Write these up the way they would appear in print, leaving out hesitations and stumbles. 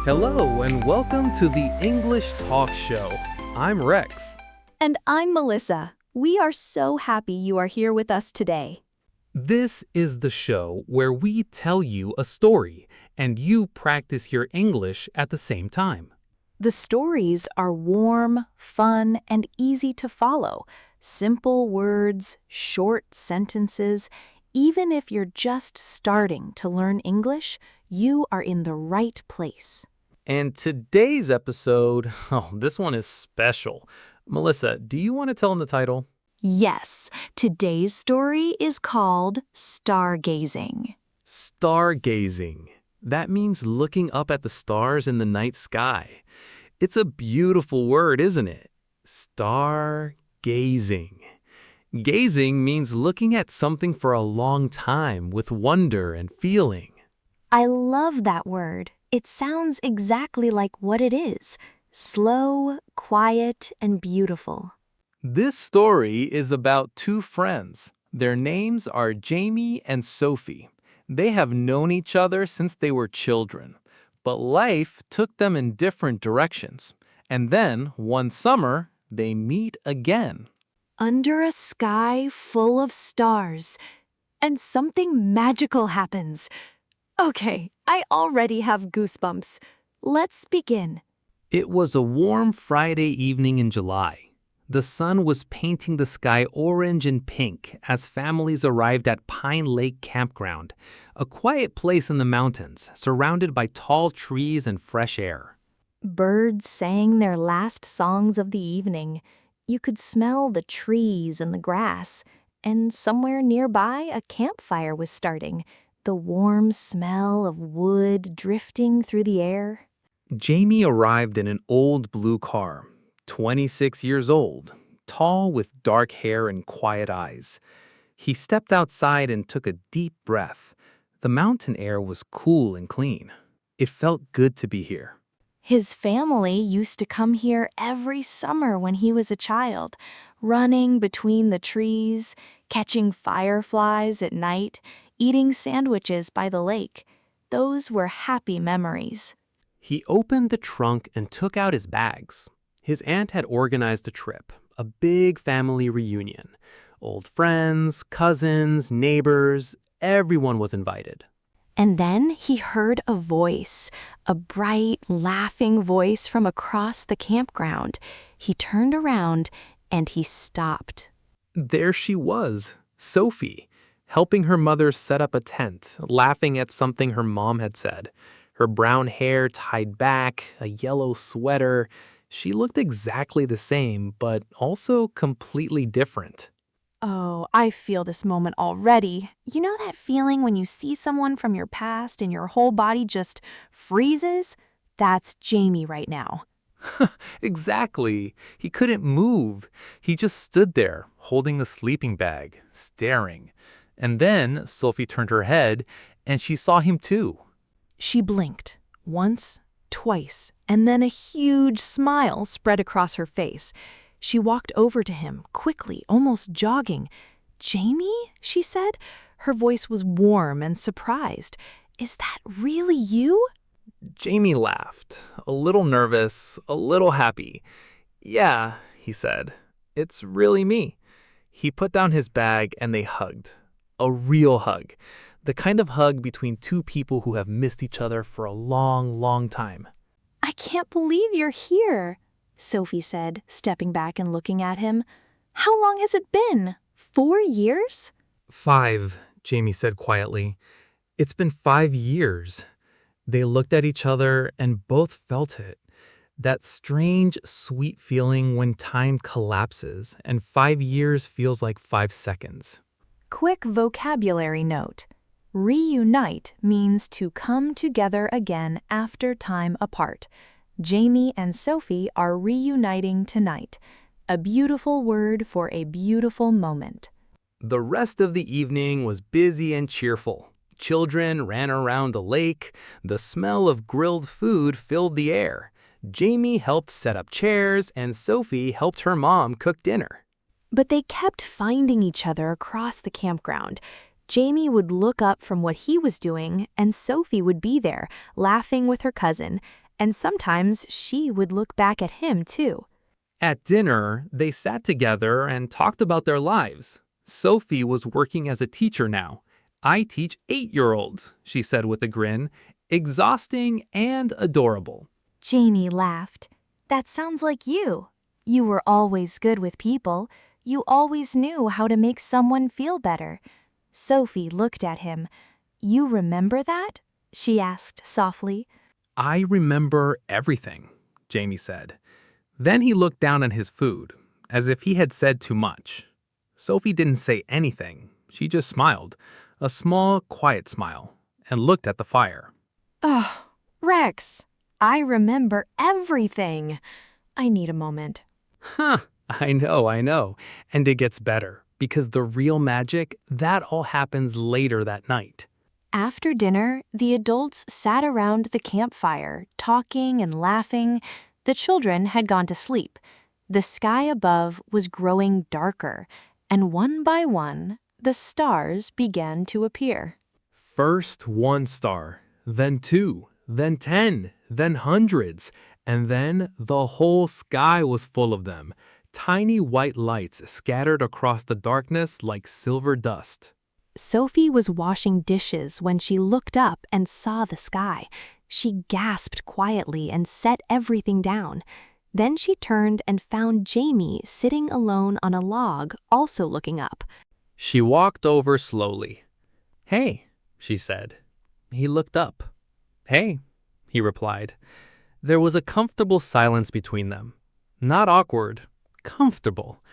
Hello and welcome to the English Talk Show. I'm Rex. And I'm Melissa. We are so happy you are here with us today. This is the show where we tell you a story and you practice your English at the same time. The stories are warm, fun, and easy to follow. Simple words, short sentences. Even if you're just starting to learn English, you are in the right place. And today's episode, this one is special. Melissa, do you want to tell them the title? Yes, today's story is called Stargazing. Stargazing. That means looking up at the stars in the night sky. It's a beautiful word, isn't it? Stargazing. Gazing means looking at something for a long time with wonder and feeling. I love that word. It sounds exactly like what it is. Slow, quiet, and beautiful. This story is about two friends. Their names are Jamie and Sophie. They have known each other since they were children, but life took them in different directions. And then, one summer, they meet again. Under a sky full of stars, and something magical happens. Okay, I already have goosebumps. Let's begin. It was a warm Friday evening in July. The sun was painting the sky orange and pink as families arrived at Pine Lake Campground, a quiet place in the mountains surrounded by tall trees and fresh air. Birds sang their last songs of the evening. You could smell the trees and the grass, and somewhere nearby a campfire was starting, the warm smell of wood drifting through the air. Jamie arrived in an old blue car, 26 years old, tall with dark hair and quiet eyes. He stepped outside and took a deep breath. The mountain air was cool and clean. It felt good to be here. His family used to come here every summer when he was a child, running between the trees, catching fireflies at night, eating sandwiches by the lake. Those were happy memories. He opened the trunk and took out his bags. His aunt had organized a trip, a big family reunion. Old friends, cousins, neighbors, everyone was invited. And then he heard a voice, a bright, laughing voice from across the campground. He turned around and he stopped. There she was, Sophie, helping her mother set up a tent, laughing at something her mom had said. Her brown hair tied back, a yellow sweater. She looked exactly the same, but also completely different. Oh, I feel this moment already. You know that feeling when you see someone from your past and your whole body just freezes? That's Jamie right now. Exactly. He couldn't move. He just stood there, holding the sleeping bag, staring. And then Sophie turned her head, and she saw him too. She blinked once, twice, and then a huge smile spread across her face. She walked over to him, quickly, almost jogging. "Jamie?" she said. Her voice was warm and surprised. "Is that really you?" Jamie laughed, a little nervous, a little happy. "Yeah," he said, "it's really me." He put down his bag and they hugged. A real hug. The kind of hug between two people who have missed each other for a long, long time. "I can't believe you're here," Sophie said, stepping back and looking at him. "How long has it been? 4 years?" 5, Jamie said quietly. It's been 5 years. They looked at each other and both felt it. That strange, sweet feeling when time collapses and 5 years feels like 5 seconds. Quick vocabulary note. Reunite means to come together again after time apart. Jamie and Sophie are reuniting tonight. A beautiful word for a beautiful moment. The rest of the evening was busy and cheerful. Children ran around the lake. The smell of grilled food filled the air. Jamie helped set up chairs, and Sophie helped her mom cook dinner. But they kept finding each other across the campground. Jamie would look up from what he was doing, and Sophie would be there, laughing with her cousin. and sometimes she would look back at him too. At dinner, they sat together and talked about their lives. Sophie was working as a teacher now. "I teach 8-year-olds," she said with a grin. "Exhausting and adorable." Jamie laughed. That sounds like you. You were always good with people. You always knew how to make someone feel better. Sophie looked at him. You remember that? She asked softly. "I remember everything," Jamie said. Then he looked down at his food, as if he had said too much. Sophie didn't say anything. She just smiled, a small, quiet smile, and looked at the fire. Oh, Rex, I remember everything. I need a moment. Huh, I know. And it gets better, because the real magic, that all happens later that night. After dinner, the adults sat around the campfire, talking and laughing. The children had gone to sleep. The sky above was growing darker, and one by one, the stars began to appear. First 1 star, then 2, then 10, then hundreds, and then the whole sky was full of them. Tiny white lights scattered across the darkness like silver dust. Sophie was washing dishes when she looked up and saw the sky. She gasped quietly and set everything down. Then she turned and found Jamie sitting alone on a log, also looking up. She walked over slowly. "Hey," she said. He looked up. "Hey," he replied. There was a comfortable silence between them. Not awkward, comfortable.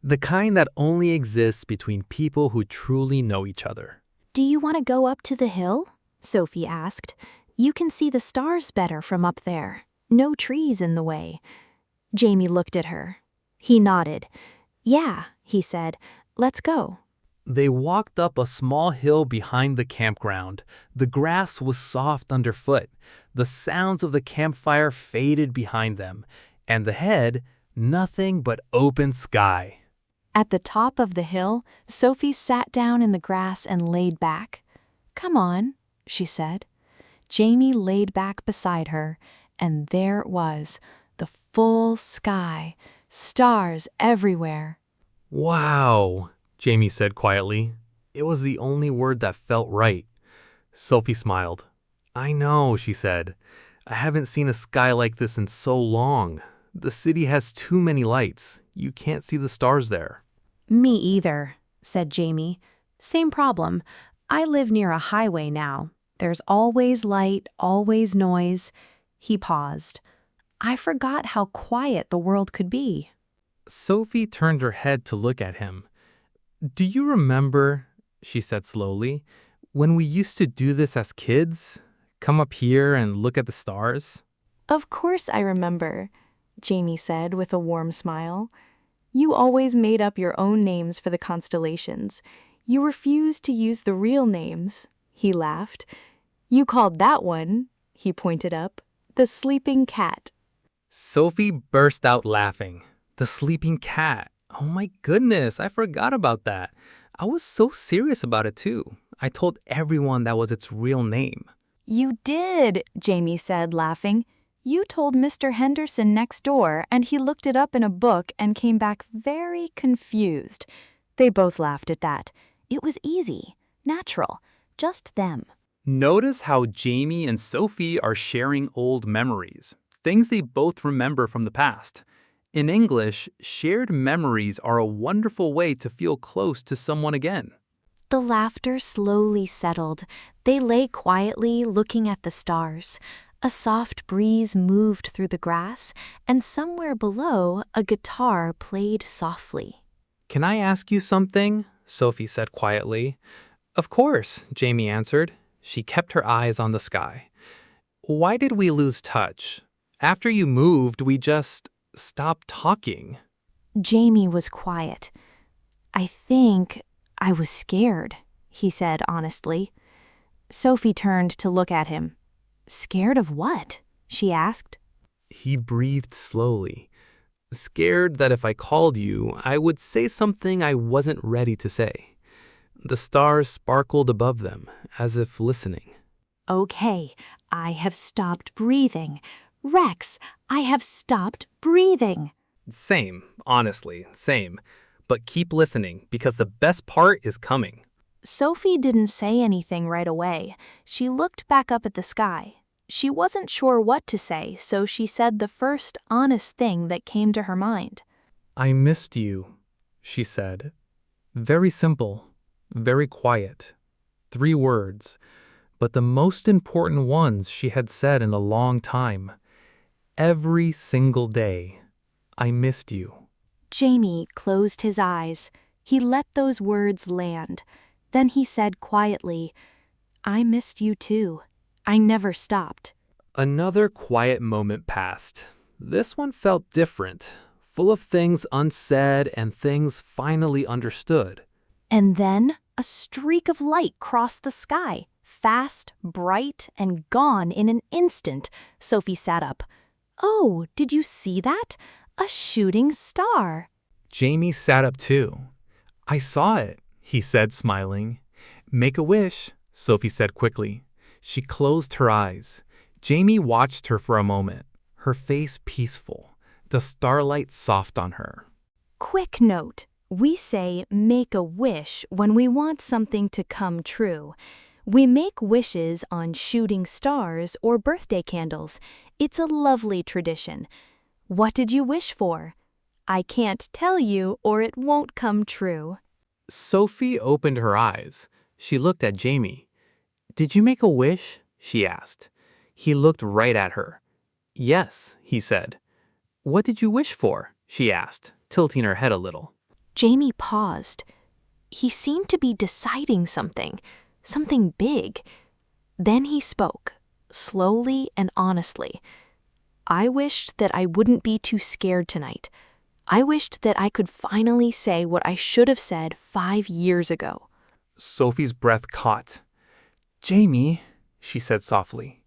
The kind that only exists between people who truly know each other. Do you want to go up to the hill? Sophie asked. You can see the stars better from up there. No trees in the way. Jamie looked at her. He nodded. Yeah, he said. Let's go. They walked up a small hill behind the campground. The grass was soft underfoot. The sounds of the campfire faded behind them. And ahead, nothing but open sky. At the top of the hill, Sophie sat down in the grass and laid back. Come on, she said. Jamie laid back beside her, and there it was, the full sky, stars everywhere. Wow, Jamie said quietly. It was the only word that felt right. Sophie smiled. I know, she said. I haven't seen a sky like this in so long. The city has too many lights. You can't see the stars there. Me either, said Jamie. Same problem. I live near a highway now. There's always light, always noise. He paused. I forgot how quiet the world could be. Sophie turned her head to look at him. Do you remember, she said slowly, when we used to do this as kids? Come up here and look at the stars? Of course I remember, Jamie said with a warm smile. You always made up your own names for the constellations. You refused to use the real names. He laughed. You called that one, he pointed up, the sleeping cat. Sophie burst out laughing. The sleeping cat. Oh my goodness, I forgot about that. I was so serious about it too. I told everyone that was its real name. You did, Jamie said, laughing. You told Mr. Henderson next door, and he looked it up in a book and came back very confused. They both laughed at that. It was easy, natural, just them. Notice how Jamie and Sophie are sharing old memories, things they both remember from the past. In English, shared memories are a wonderful way to feel close to someone again. The laughter slowly settled. They lay quietly looking at the stars. A soft breeze moved through the grass, and somewhere below, a guitar played softly. Can I ask you something? Sophie said quietly. Of course, Jamie answered. She kept her eyes on the sky. Why did we lose touch? After you moved, we just stopped talking. Jamie was quiet. I think I was scared, he said honestly. Sophie turned to look at him. Scared of what? She asked. He breathed slowly. Scared that if I called you, I would say something I wasn't ready to say. The stars sparkled above them, as if listening. Okay, I have stopped breathing. Rex, I have stopped breathing. Same, honestly, same. But keep listening because the best part is coming. Sophie didn't say anything right away. She looked back up at the sky. She wasn't sure what to say, so she said the first honest thing that came to her mind. I missed you, she said. Very simple, very quiet. 3 words, but the most important ones she had said in a long time. Every single day, I missed you. Jamie closed his eyes. He let those words land. Then he said quietly, I missed you too. I never stopped. Another quiet moment passed. This one felt different, full of things unsaid and things finally understood. And then a streak of light crossed the sky, fast, bright, and gone in an instant. Sophie sat up. Oh, did you see that? A shooting star. Jamie sat up too. I saw it, he said, smiling. Make a wish, Sophie said quickly. She closed her eyes. Jamie watched her for a moment, her face peaceful, the starlight soft on her. Quick note. We say make a wish when we want something to come true. We make wishes on shooting stars or birthday candles. It's a lovely tradition. What did you wish for? I can't tell you or it won't come true. Sophie opened her eyes. She looked at Jamie. Did you make a wish? She asked. He looked right at her. Yes, he said. What did you wish for? She asked, tilting her head a little. Jamie paused. He seemed to be deciding something big. Then he spoke, slowly and honestly. I wished that I wouldn't be too scared tonight. I wished that I could finally say what I should have said 5 years ago. Sophie's breath caught. Jamie, she said softly.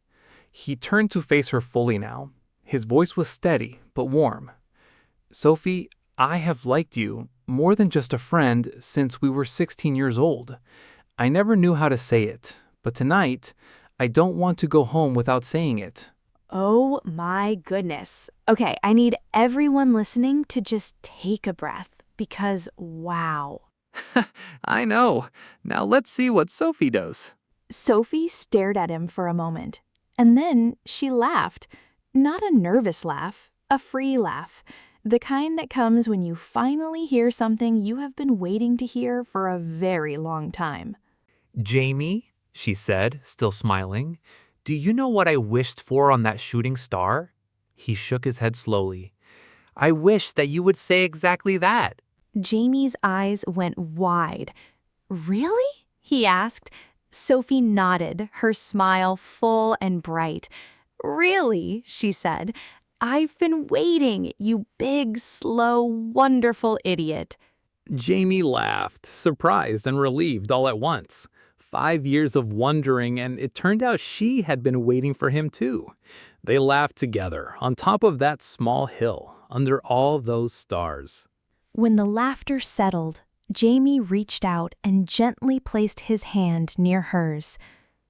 He turned to face her fully now. His voice was steady but warm. Sophie, I have liked you more than just a friend since we were 16 years old. I never knew how to say it, but tonight, I don't want to go home without saying it. Oh my goodness. Okay, I need everyone listening to just take a breath because wow. I know. Now let's see what Sophie does. Sophie stared at him for a moment, and then she laughed. Not a nervous laugh, a free laugh. The kind that comes when you finally hear something you have been waiting to hear for a very long time. Jamie, she said, still smiling, do you know what I wished for on that shooting star? He shook his head slowly. I wish that you would say exactly that. Jamie's eyes went wide. Really? He asked. Sophie nodded, her smile full and bright. Really, she said. I've been waiting, you big, slow, wonderful idiot. Jamie laughed, surprised and relieved all at once. 5 years of wondering, and it turned out she had been waiting for him too. They laughed together, on top of that small hill, under all those stars. When the laughter settled, Jamie reached out and gently placed his hand near hers.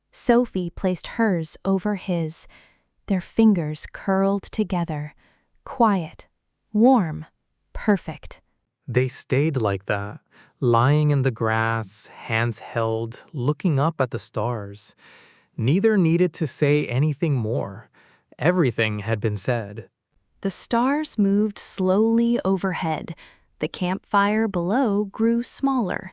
Sophie placed hers over his. Their fingers curled together, quiet, warm, perfect. They stayed like that, lying in the grass, hands held, looking up at the stars. Neither needed to say anything more. Everything had been said. The stars moved slowly overhead. The campfire below grew smaller.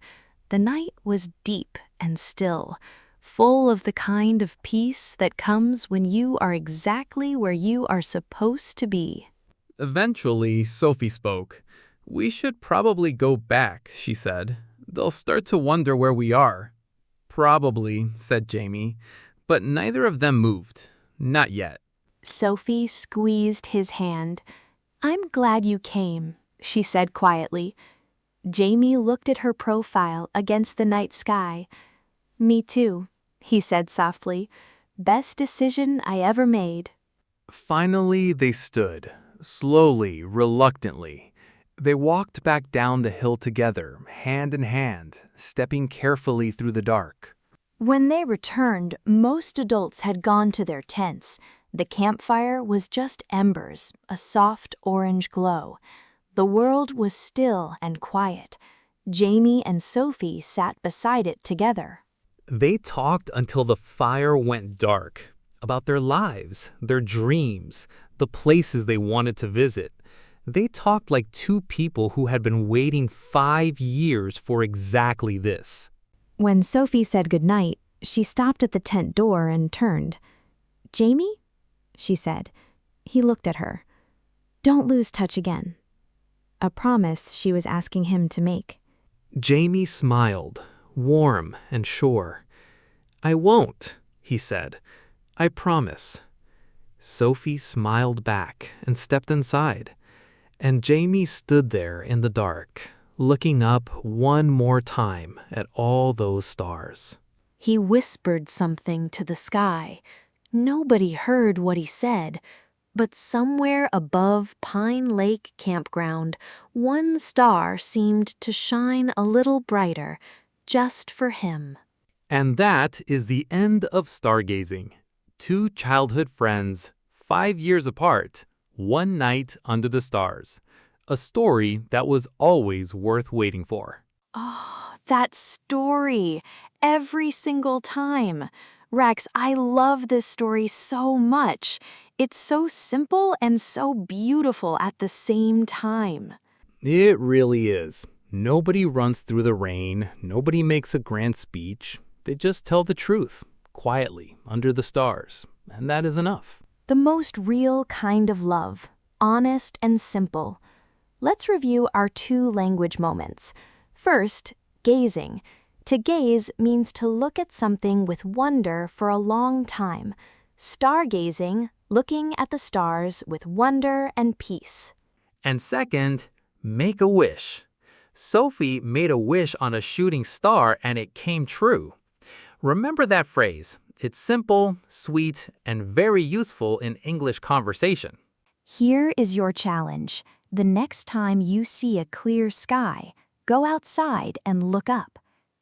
The night was deep and still, full of the kind of peace that comes when you are exactly where you are supposed to be. Eventually, Sophie spoke. We should probably go back, she said. They'll start to wonder where we are. Probably, said Jamie, but neither of them moved. Not yet. Sophie squeezed his hand. I'm glad you came, she said quietly. Jamie looked at her profile against the night sky. Me too, he said softly. Best decision I ever made. Finally, they stood, slowly, reluctantly. They walked back down the hill together, hand in hand, stepping carefully through the dark. When they returned, most adults had gone to their tents. The campfire was just embers, a soft orange glow. The world was still and quiet. Jamie and Sophie sat beside it together. They talked until the fire went dark, about their lives, their dreams, the places they wanted to visit. They talked like two people who had been waiting 5 years for exactly this. When Sophie said goodnight, she stopped at the tent door and turned. "Jamie?" she said. He looked at her. "Don't lose touch again." A promise she was asking him to make. Jamie smiled, warm and sure. "I won't," he said. "I promise." Sophie smiled back and stepped inside. And Jamie stood there in the dark, looking up one more time at all those stars. He whispered something to the sky. Nobody heard what he said, but somewhere above Pine Lake Campground, one star seemed to shine a little brighter, just for him. And that is the end of Stargazing. Two childhood friends, 5 years apart, one night under the stars. A story that was always worth waiting for. Oh, that story. Every single time. Rex, I love this story so much. It's so simple and so beautiful at the same time. It really is. Nobody runs through the rain. Nobody makes a grand speech. They just tell the truth, quietly, under the stars. And that is enough. The most real kind of love, honest and simple. Let's review our 2 language moments. First, gazing. To gaze means to look at something with wonder for a long time. Stargazing, looking at the stars with wonder and peace. And second, make a wish. Sophie made a wish on a shooting star and it came true. Remember that phrase. It's simple, sweet, and very useful in English conversation. Here is your challenge. The next time you see a clear sky, go outside and look up.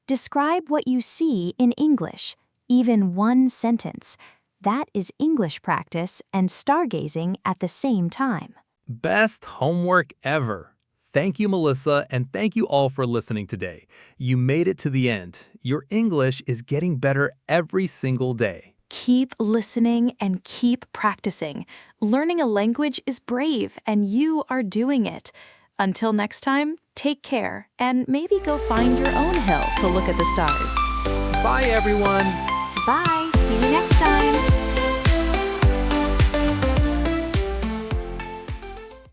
Describe what you see in English, even one sentence. That is English practice and stargazing at the same time. Best homework ever. Thank you, Melissa, and thank you all for listening today. You made it to the end. Your English is getting better every single day. Keep listening and keep practicing. Learning a language is brave, and you are doing it. Until next time, take care, and maybe go find your own hill to look at the stars. Bye, everyone. Bye. See you next time.